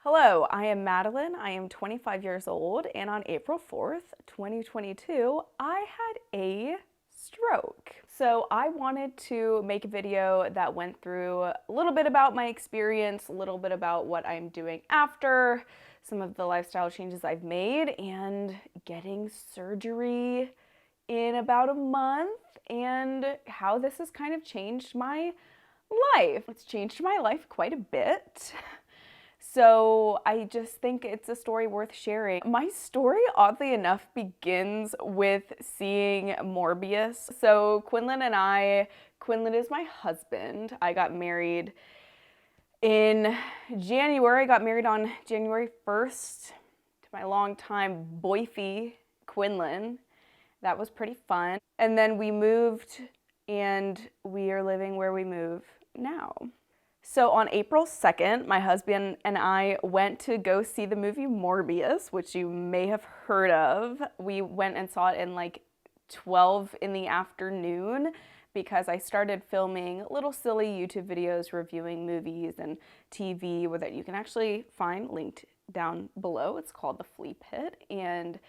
Hello, I am Madeline. I am 25 years old, and on April 4th, 2022, I had a stroke. So I wanted to make a video that went through a little bit about my experience, a little bit about what I'm doing after, some of the lifestyle changes I've made, and getting surgery in about a month, and how this has kind of changed my life. It's changed my life quite a bit. So I just think it's a story worth sharing. My story, oddly enough, begins with seeing Morbius. So Quinlan is my husband. I got married in January. I got married on January 1st to my longtime boyfie, Quinlan. That was pretty fun. And then we moved, and we are living where we move now. So on April 2nd, my husband and I went to go see the movie Morbius, which you may have heard of. We went and saw it in like 12 in the afternoon because I started filming little silly YouTube videos reviewing movies and TV that you can actually find linked down below. It's called The Flea Pit, and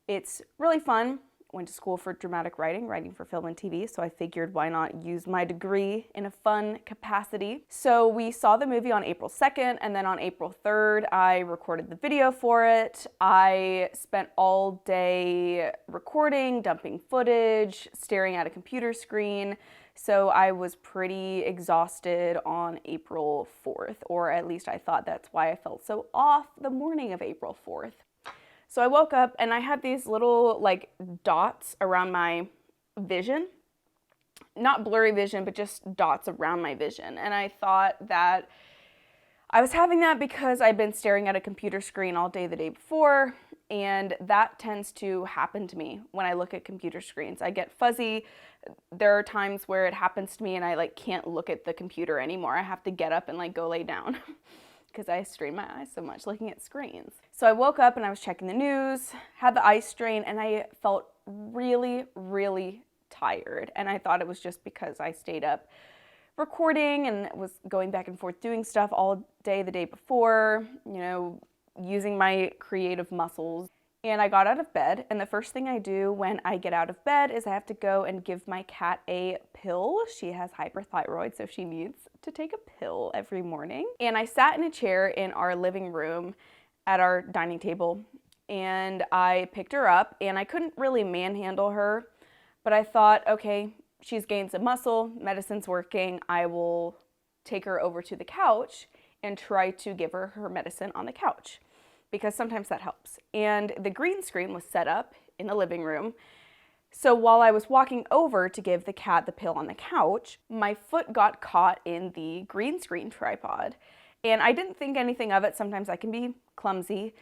it's really fun. Went to school for dramatic writing for film and TV, so I figured why not use my degree in a fun capacity. So we saw the movie on April 2nd, and then on April 3rd, I recorded the video for it. I spent all day recording, dumping footage, staring at a computer screen, so I was pretty exhausted on April 4th, or at least I thought that's why I felt so off the morning of April 4th. So I woke up and I had these little like dots around my vision. Not blurry vision, but just dots around my vision. And I thought that I was having that because I'd been staring at a computer screen all day the day before, and that tends to happen to me when I look at computer screens. I get fuzzy. There are times where it happens to me and I like can't look at the computer anymore. I have to get up and like go lay down. Because I strain my eyes so much looking at screens. So I woke up and I was checking the news, had the eye strain, and I felt really, really tired. And I thought it was just because I stayed up recording and was going back and forth doing stuff all day the day before, using my creative muscles. And I got out of bed, and the first thing I do when I get out of bed is I have to go and give my cat a pill. She has hyperthyroid, so she needs to take a pill every morning. And I sat in a chair in our living room at our dining table, and I picked her up, and I couldn't really manhandle her, but I thought, okay, she's gained some muscle, medicine's working, I will take her over to the couch and try to give her her medicine on the couch, because sometimes that helps. And the green screen was set up in the living room. So while I was walking over to give the cat the pill on the couch, my foot got caught in the green screen tripod. And I didn't think anything of it. Sometimes I can be clumsy,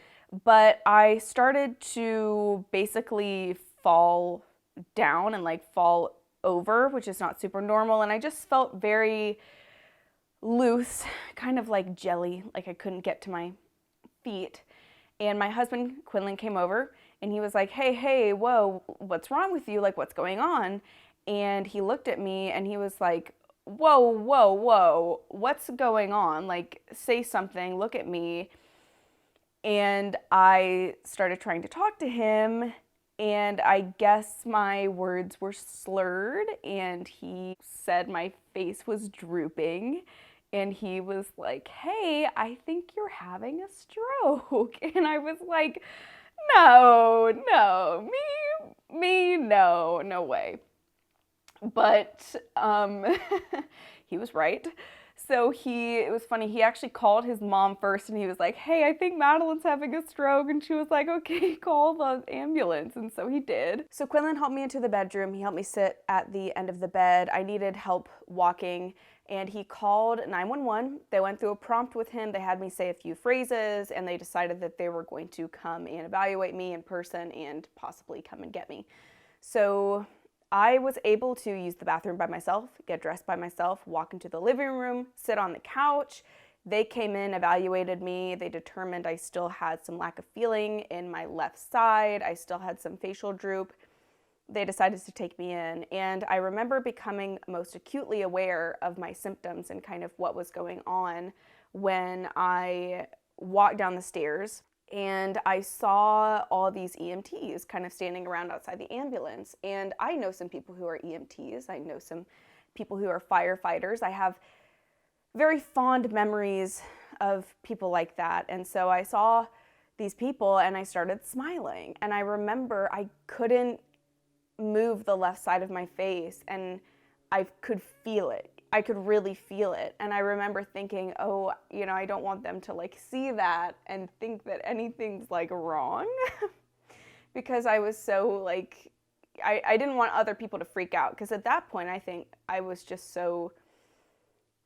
but I started to basically fall down and like fall over, which is not super normal. And I just felt very loose, kind of like jelly, like I couldn't get to my feet. And my husband, Quinlan, came over and he was like, hey, whoa, what's wrong with you? Like, what's going on? And he looked at me and he was like, whoa, what's going on? Like, say something, look at me. And I started trying to talk to him, and I guess my words were slurred, and he said my face was drooping. And he was like, hey, I think you're having a stroke. And I was like, no, no way. But he was right. So it was funny, he actually called his mom first, and he was like, hey, I think Madeline's having a stroke. And she was like, okay, call the ambulance. And so he did. So Quinlan helped me into the bedroom. He helped me sit at the end of the bed. I needed help walking, and he called 911. They went through a prompt with him. They had me say a few phrases, and they decided that they were going to come and evaluate me in person and possibly come and get me. So I was able to use the bathroom by myself, get dressed by myself, walk into the living room, sit on the couch. They came in, evaluated me. They determined I still had some lack of feeling in my left side. I still had some facial droop. They decided to take me in, and I remember becoming most acutely aware of my symptoms and kind of what was going on when I walked down the stairs and I saw all these EMTs kind of standing around outside the ambulance. And I know some people who are EMTs. I know some people who are firefighters. I have very fond memories of people like that. And so I saw these people and I started smiling. And I remember I couldn't move the left side of my face and I could feel it. I could really feel it. And I remember thinking, oh, you know, I don't want them to like see that and think that anything's like wrong because I was so like, I didn't want other people to freak out because at that point I think I was just so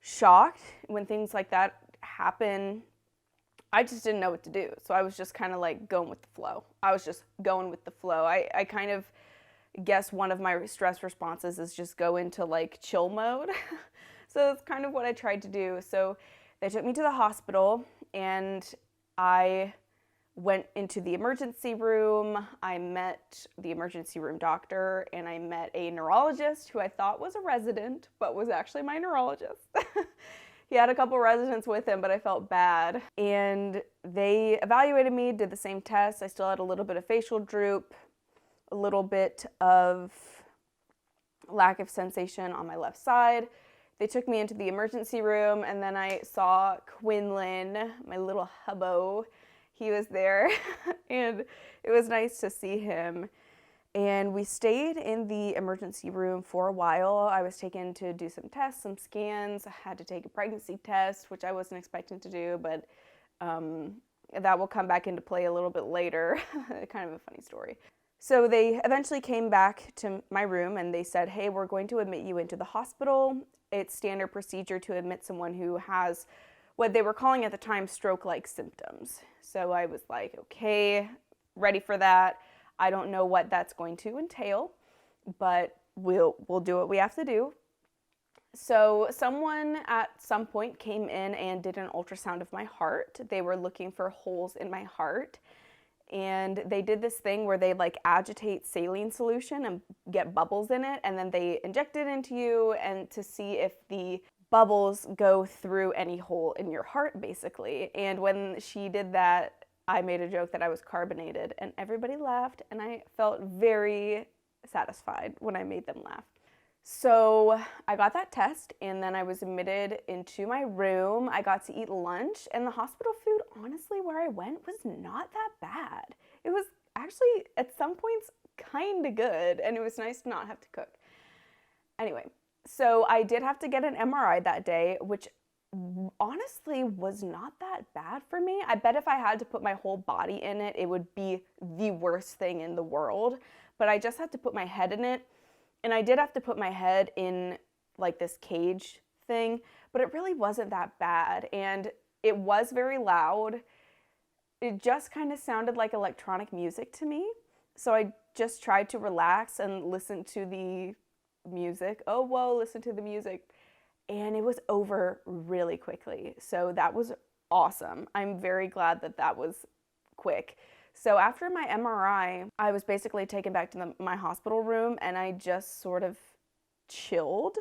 shocked when things like that happen. I just didn't know what to do. So I was just kind of like going with the flow. I was just going with the flow. I kind of guess one of my stress responses is just go into like chill mode. So that's kind of what I tried to do. So they took me to the hospital and I went into the emergency room. I met the emergency room doctor and I met a neurologist who I thought was a resident, but was actually my neurologist. He had a couple residents with him, but I felt bad. And they evaluated me, did the same tests. I still had a little bit of facial droop, a little bit of lack of sensation on my left side. They took me into the emergency room and then I saw Quinlan, my little hubbo. He was there and it was nice to see him. And we stayed in the emergency room for a while. I was taken to do some tests, some scans. I had to take a pregnancy test, which I wasn't expecting to do, but that will come back into play a little bit later. Kind of a funny story. So they eventually came back to my room and they said, hey, we're going to admit you into the hospital. It's standard procedure to admit someone who has what they were calling at the time stroke-like symptoms. So I was like, okay, ready for that. I don't know what that's going to entail, but we'll do what we have to do. So someone at some point came in and did an ultrasound of my heart. They were looking for holes in my heart. And they did this thing where they like agitate saline solution and get bubbles in it, and then they inject it into you and to see if the bubbles go through any hole in your heart, basically. And when she did that, I made a joke that I was carbonated, and everybody laughed, and I felt very satisfied when I made them laugh. So I got that test, and then I was admitted into my room. I got to eat lunch, and the hospital food, honestly, where I went was not that bad. It was actually, at some points, kind of good, and it was nice to not have to cook. Anyway, so I did have to get an MRI that day, which honestly was not that bad for me. I bet if I had to put my whole body in it, it would be the worst thing in the world, but I just had to put my head in it. And I did have to put my head in like this cage thing, but it really wasn't that bad. And it was very loud. It just kind of sounded like electronic music to me. So I just tried to relax and listen to the music. Oh, whoa, listen to the music. And it was over really quickly. So that was awesome. I'm very glad that that was quick. So after my MRI, I was basically taken back to my hospital room and I just sort of chilled.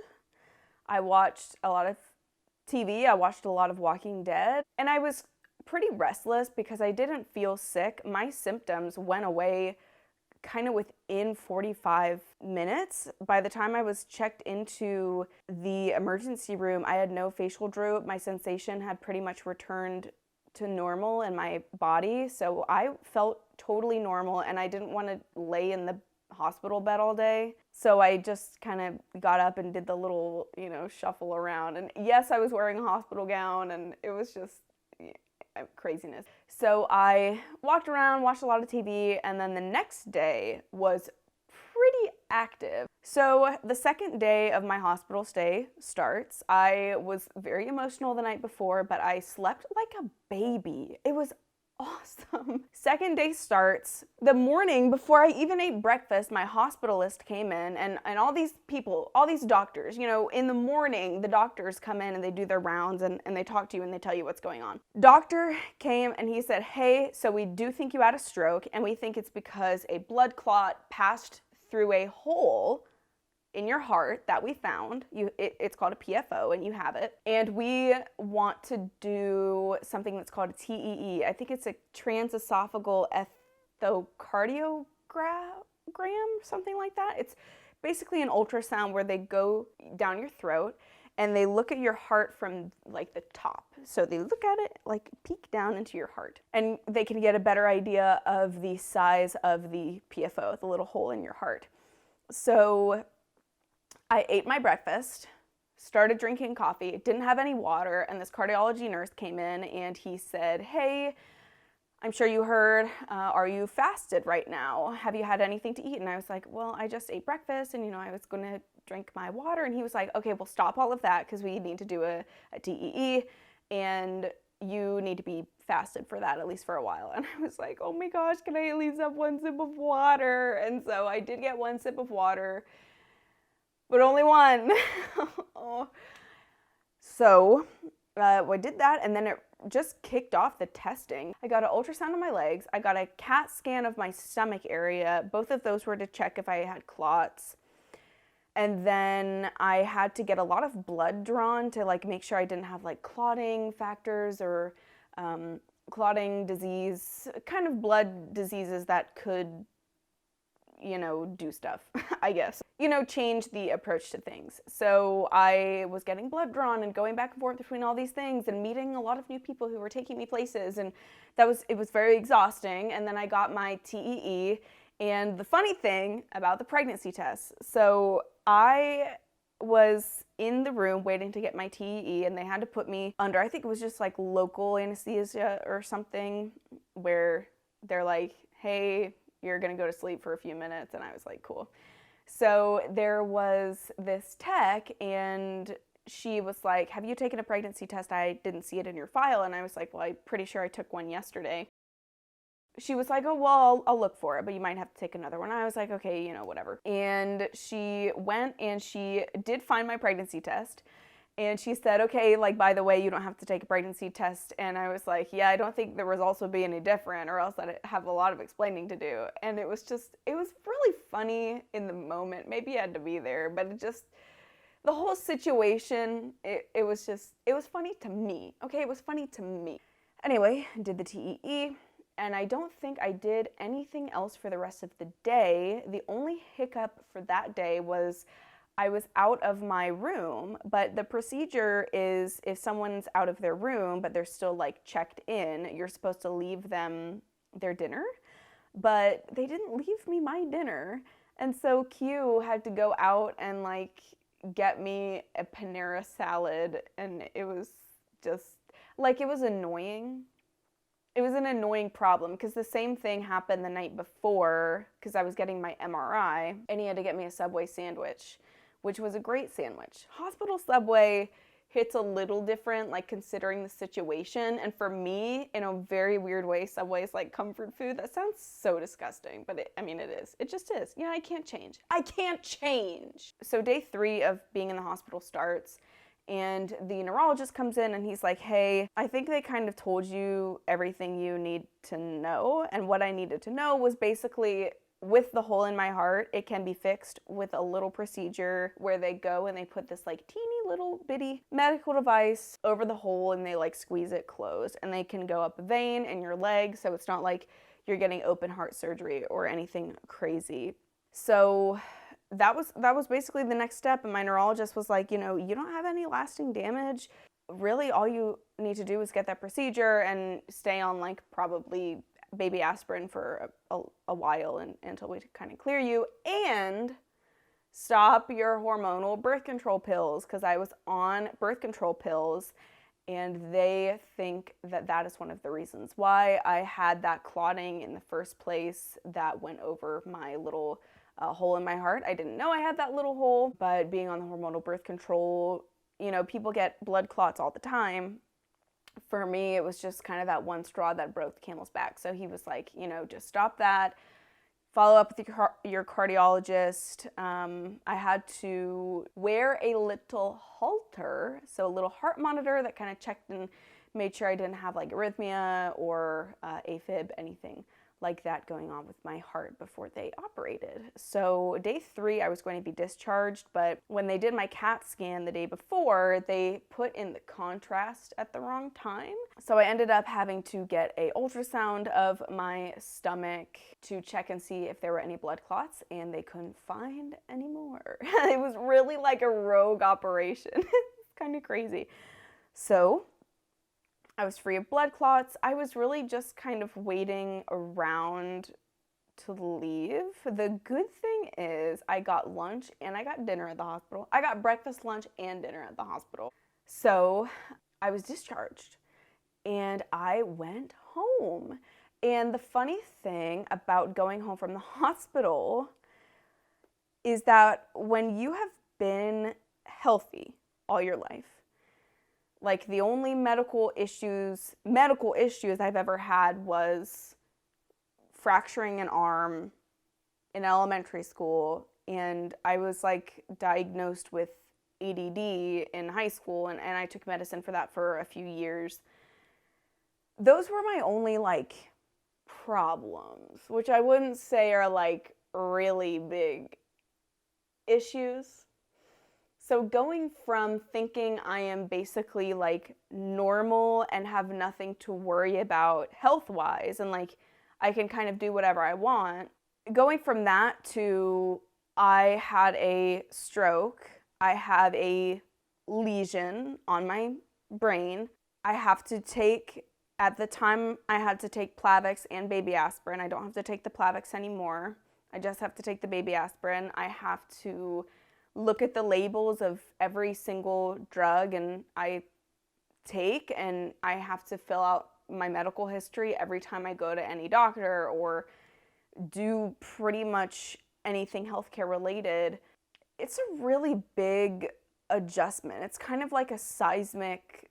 I watched a lot of TV, I watched a lot of Walking Dead, and I was pretty restless because I didn't feel sick. My symptoms went away kind of within 45 minutes. By the time I was checked into the emergency room, I had no facial droop. My sensation had pretty much returned to normal in my body, so I felt totally normal and I didn't want to lay in the hospital bed all day. So I just kind of got up and did the little, shuffle around. And yes, I was wearing a hospital gown and it was just craziness. So I walked around, watched a lot of TV, and then the next day was pretty active. So the second day of my hospital stay starts. I was very emotional the night before, but I slept like a baby. It was awesome. Second day starts. The morning before I even ate breakfast, my hospitalist came in and all these people, all these doctors, in the morning, the doctors come in and they do their rounds and they talk to you and they tell you what's going on. Doctor came and he said, hey, so we do think you had a stroke and we think it's because a blood clot passed through a hole in your heart that we found. It's called a PFO, and you have it. And we want to do something that's called a TEE. I think it's a transesophageal echocardiogram, something like that. It's basically an ultrasound where they go down your throat and they look at your heart from like the top. So they look at it, like peek down into your heart, and they can get a better idea of the size of the PFO, the little hole in your heart. So I ate my breakfast, started drinking coffee, didn't have any water, and this cardiology nurse came in and he said, "Hey, I'm sure you heard, are you fasted right now? Have you had anything to eat?" And I was like, "Well, I just ate breakfast and, I was going to drink my water." And he was like, "Okay, well, stop all of that because we need to do a TEE and you need to be fasted for that, at least for a while." And I was like, "Oh my gosh, can I at least have one sip of water?" And so I did get one sip of water, but only one. Oh. So I did that, and then it just kicked off the testing. I got an ultrasound of my legs. I got a CAT scan of my stomach area. Both of those were to check if I had clots. And then I had to get a lot of blood drawn to like make sure I didn't have like clotting factors or clotting disease, kind of blood diseases that could, do stuff, I guess. Change the approach to things. So I was getting blood drawn and going back and forth between all these things and meeting a lot of new people who were taking me places, and it was very exhausting. And then I got my TEE. And the funny thing about the pregnancy test, so I was in the room waiting to get my TEE, and they had to put me under, I think it was just like local anesthesia or something, where they're like, "Hey, you're gonna go to sleep for a few minutes." And I was like, cool. So there was this tech, and she was like, "Have you taken a pregnancy test? I didn't see it in your file." And I was like, "Well, I'm pretty sure I took one yesterday." She was like, "Oh, well, I'll look for it, but you might have to take another one." I was like, "Okay, whatever." And she went and she did find my pregnancy test. And she said, "Okay, like, by the way, you don't have to take a pregnancy test." And I was like, "Yeah, I don't think the results would be any different, or else I'd have a lot of explaining to do." And it was really funny in the moment. Maybe I had to be there, but the whole situation, it was funny to me. Okay, it was funny to me. Anyway, I did the TEE, and I don't think I did anything else for the rest of the day. The only hiccup for that day was I was out of my room, but the procedure is if someone's out of their room, but they're still like checked in, you're supposed to leave them their dinner, but they didn't leave me my dinner. And so Q had to go out and like get me a Panera salad, and it was just like, it was annoying. It was an annoying problem because the same thing happened the night before because I was getting my MRI, and he had to get me a Subway sandwich, which was a great sandwich. Hospital Subway hits a little different, like considering the situation. And for me, in a very weird way, Subway is like comfort food. That sounds so disgusting, but it is. It just is. I can't change. I can't change. So day 3 of being in the hospital starts, and the neurologist comes in and he's like, "Hey, I think they kind of told you everything you need to know." And what I needed to know was basically, with the hole in my heart, it can be fixed with a little procedure where they go and they put this like teeny little bitty medical device over the hole, and they like squeeze it closed, and they can go up a vein in your leg, so it's not like you're getting open heart surgery or anything crazy. So that was basically the next step, and my neurologist was like, you don't have any lasting damage. Really, all you need to do is get that procedure and stay on like probably baby aspirin for a while until we kind of clear you, and stop your hormonal birth control pills, because I was on birth control pills, and they think that is one of the reasons why I had that clotting in the first place that went over my little hole in my heart. I didn't know I had that little hole, but being on the hormonal birth control, people get blood clots all the time. For me, it was just kind of that one straw that broke the camel's back. So he was like, just stop that. Follow up with your cardiologist. I had to wear a little Holter, so a little heart monitor that kind of checked and made sure I didn't have like arrhythmia or AFib, anything like that going on with my heart before they operated. So day 3, I was going to be discharged, but when they did my CAT scan the day before, they put in the contrast at the wrong time. So I ended up having to get an ultrasound of my stomach to check and see if there were any blood clots, and they couldn't find any more. It was really like a rogue operation. It's kind of crazy. So I was free of blood clots. I was really just kind of waiting around to leave. The good thing is I got lunch and I got dinner at the hospital. I got breakfast, lunch, and dinner at the hospital. So I was discharged and I went home. And the funny thing about going home from the hospital is that when you have been healthy all your life, like the only medical issues I've ever had was fracturing an arm in elementary school, and I was like diagnosed with ADD in high school, and I took medicine for that for a few years. Those were my only like problems, which I wouldn't say are like really big issues. So going from thinking I am basically like normal and have nothing to worry about health-wise and like I can kind of do whatever I want, going from that to I had a stroke, I have a lesion on my brain, at the time I had to take Plavix and baby aspirin. I don't have to take the Plavix anymore. I just have to take the baby aspirin. I have to look at the labels of every single drug and I take, and I have to fill out my medical history every time I go to any doctor or do pretty much anything healthcare related. It's a really big adjustment. It's kind of like a seismic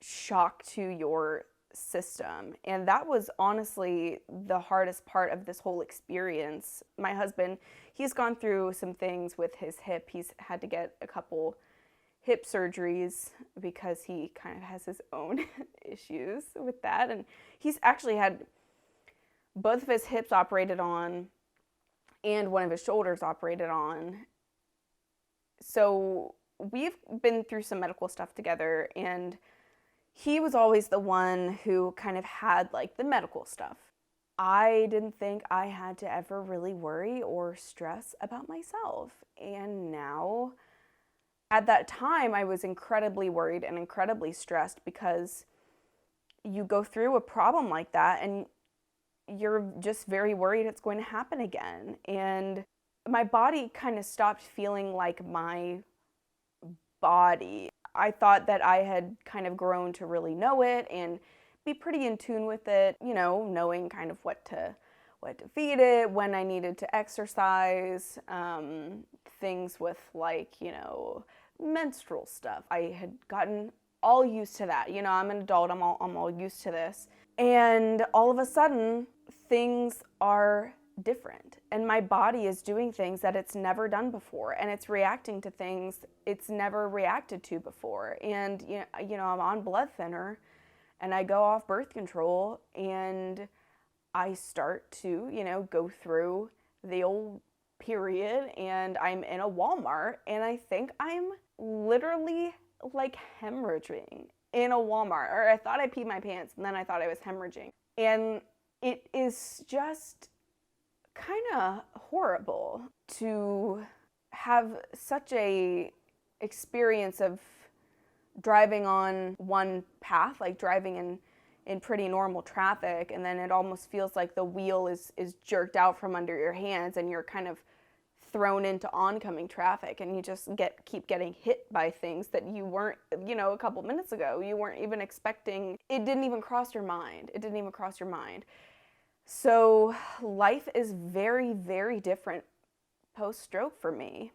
shock to your system. And that was honestly the hardest part of this whole experience. My husband, he's gone through some things with his hip. He's had to get a couple hip surgeries because he kind of has his own issues with that. And he's actually had both of his hips operated on and one of his shoulders operated on. So we've been through some medical stuff together, and he was always the one who kind of had like the medical stuff. I didn't think I had to ever really worry or stress about myself. And now, at that time, I was incredibly worried and incredibly stressed because you go through a problem like that and you're just very worried it's going to happen again. And my body kind of stopped feeling like my body. I thought that I had kind of grown to really know it and be pretty in tune with it, you know, knowing kind of what to feed it, when I needed to exercise, things with like, you know, menstrual stuff. I had gotten all used to that. You know, I'm an adult, I'm all used to this. And all of a sudden, things are different, and my body is doing things that it's never done before, and it's reacting to things it's never reacted to before. And you know, I'm on blood thinner and I go off birth control and I start to, you know, go through the old period, and I'm in a Walmart and I think I'm literally like hemorrhaging in a Walmart, or I thought I peed my pants and then I thought I was hemorrhaging. And it is just kind of horrible to have such a experience of driving on one path, like driving in pretty normal traffic, and then it almost feels like the wheel is jerked out from under your hands and you're kind of thrown into oncoming traffic, and you just keep getting hit by things that you weren't, you know, a couple minutes ago you weren't even expecting. It didn't even cross your mind. So life is very, very different post-stroke for me.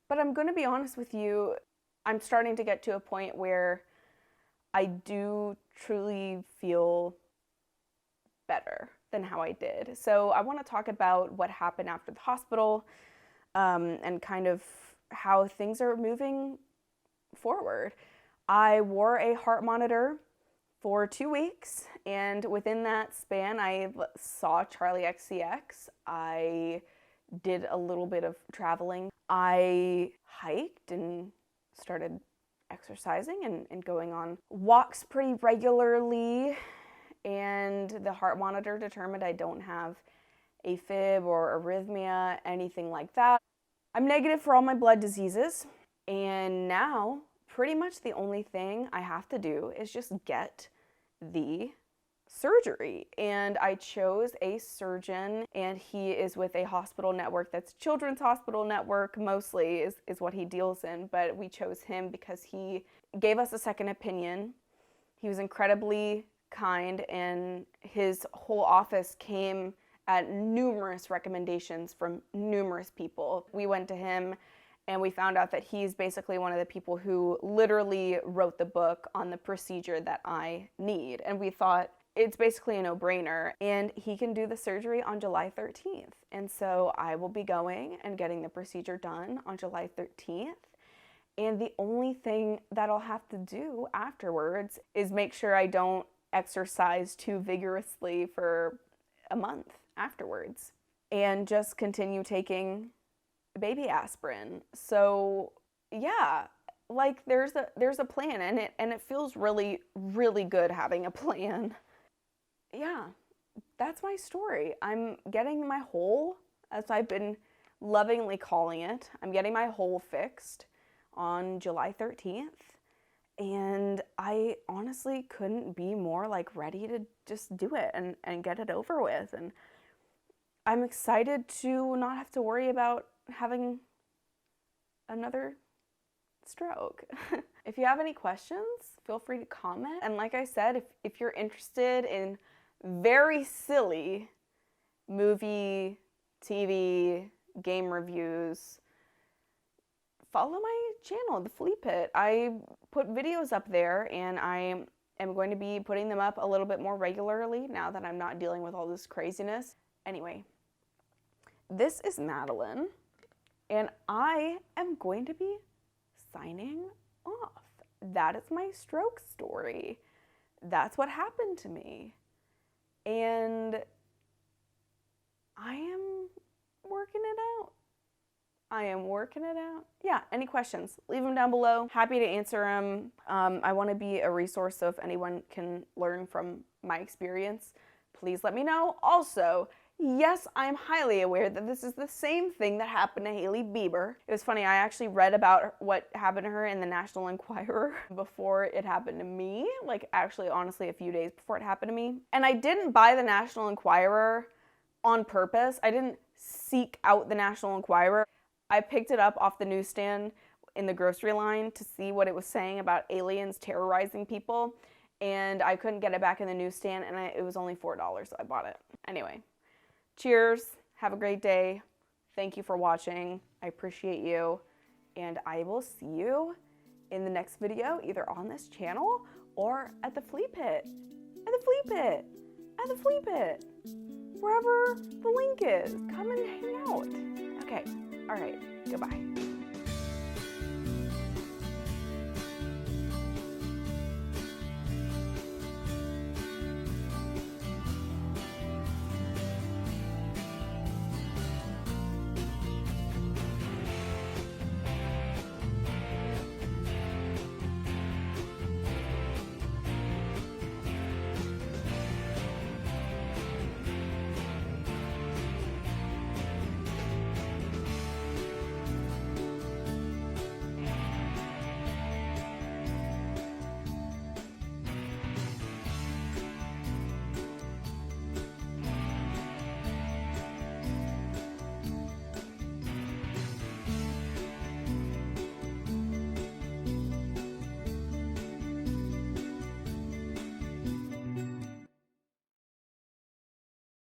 But I'm going to be honest with you, I'm starting to get to a point where I do truly feel better than how I did. So I want to talk about what happened after the hospital, and kind of how things are moving forward. I wore a heart monitor for 2 weeks, and within that span, I saw Charlie XCX. I did a little bit of traveling. I hiked and started exercising and going on walks pretty regularly, and the heart monitor determined I don't have AFib or arrhythmia, anything like that. I'm negative for all my blood diseases, and now pretty much the only thing I have to do is just get the surgery. And I chose a surgeon, and he is with a hospital network that's Children's Hospital Network mostly is what he deals in, but we chose him because he gave us a second opinion. He was incredibly kind, and his whole office came at numerous recommendations from numerous people. We went to him and we found out that he's basically one of the people who literally wrote the book on the procedure that I need. And we thought it's basically a no-brainer, and he can do the surgery on July 13th. And so I will be going and getting the procedure done on July 13th. And the only thing that I'll have to do afterwards is make sure I don't exercise too vigorously for a month afterwards, and just continue taking baby aspirin. So yeah, like there's a plan, and it feels really, really good having a plan. Yeah, that's my story. I'm getting my hole, as I've been lovingly calling it, I'm getting my hole fixed on July 13th. And I honestly couldn't be more like ready to just do it and get it over with. And I'm excited to not have to worry about having another stroke. If you have any questions, feel free to comment. And like I said, if you're interested in very silly movie, TV, game reviews, follow my channel, The Flea Pit. I put videos up there, and I am going to be putting them up a little bit more regularly now that I'm not dealing with all this craziness. Anyway, this is Madeline, and I am going to be signing off. That is my stroke story. That's what happened to me. And I am working it out. Yeah, any questions, leave them down below. Happy to answer them. I want to be a resource, so if anyone can learn from my experience, please let me know. Also, yes, I'm highly aware that this is the same thing that happened to Hailey Bieber. It was funny, I actually read about what happened to her in the National Enquirer before it happened to me. Like, actually, honestly, a few days before it happened to me. And I didn't buy the National Enquirer on purpose. I didn't seek out the National Enquirer. I picked it up off the newsstand in the grocery line to see what it was saying about aliens terrorizing people, and I couldn't get it back in the newsstand, and it was only $4, so I bought it. Anyway, cheers, have a great day, thank you for watching, I appreciate you, and I will see you in the next video, either on this channel or at the Flea Pit, wherever the link is. Come and hang out. Okay, all right, goodbye.